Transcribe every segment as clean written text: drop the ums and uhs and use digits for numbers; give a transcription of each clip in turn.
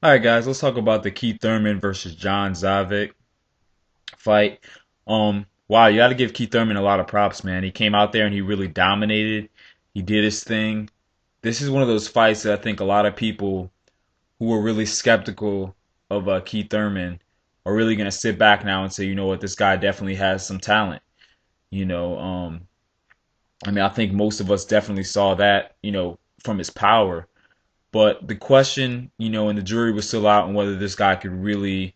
All right, guys, let's talk about the Keith Thurman versus John Zavec fight. Wow, you got to give Keith Thurman a lot of props, man. He came out there and he really dominated. He did his thing. This is one of those fights that I think a lot of people who were really skeptical of Keith Thurman are really gonna sit back now and say, you know what, this guy definitely has some talent. You know, I mean, I think most of us definitely saw that, from his power. But the question, and the jury was still out on whether this guy could really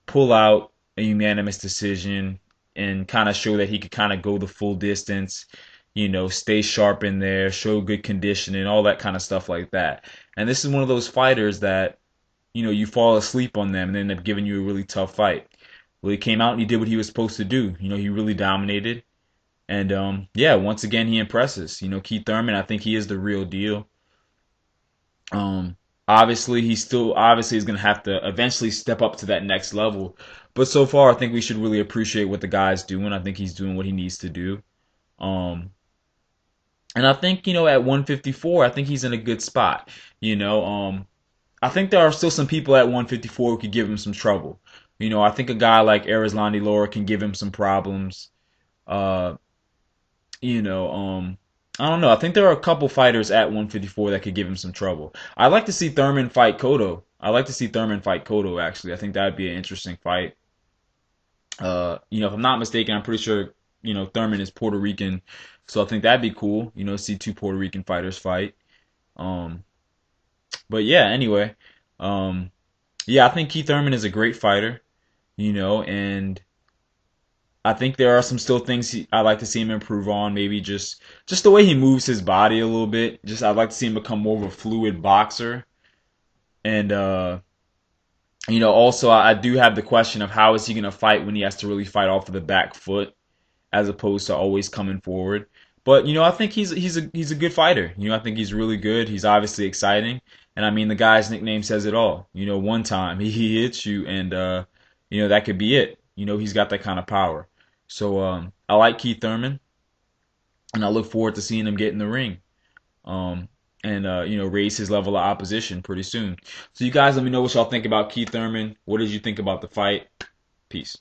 pull out a unanimous decision and kind of show that he could kind of go the full distance, stay sharp in there, show good conditioning, all that kind of stuff like that. And this is one of those fighters that, you fall asleep on them and they end up giving you a really tough fight. Well, he came out and he did what he was supposed to do. He really dominated. And yeah, once again, he impresses. Keith Thurman, I think he is the real deal. Um, Obviously, he still obviously is going to have to eventually step up to that next level. But so far, I think we should really appreciate what the guy's doing. I think he's doing what he needs to do. Um, and I think at 154, I think he's in a good spot. I think there are still some people at 154 who could give him some trouble. I think a guy like Arislandi Laura can give him some problems. Uh, you know, um, I don't know. I think there are a couple fighters at 154 that could give him some trouble. I'd like to see Thurman fight Cotto. I'd like to see Thurman fight Cotto, actually. I think that'd be an interesting fight. If I'm not mistaken, I'm pretty sure, Thurman is Puerto Rican. So I think that'd be cool, see two Puerto Rican fighters fight. Um, but yeah, anyway. Um, yeah, I think Keith Thurman is a great fighter, and I think there are some still things I'd like to see him improve on. Maybe just the way he moves his body a little bit. Just I'd like to see him become more of a fluid boxer. And also I do have the question of how is he gonna fight when he has to really fight off of the back foot as opposed to always coming forward. But I think he's a good fighter. I think he's really good. He's obviously exciting. And I mean the guy's nickname says it all. One time he hits you and that could be it. He's got that kind of power. So I like Keith Thurman, and I look forward to seeing him get in the ring, um, and raise his level of opposition pretty soon. So you guys, let me know what y'all think about Keith Thurman. What did you think about the fight? Peace.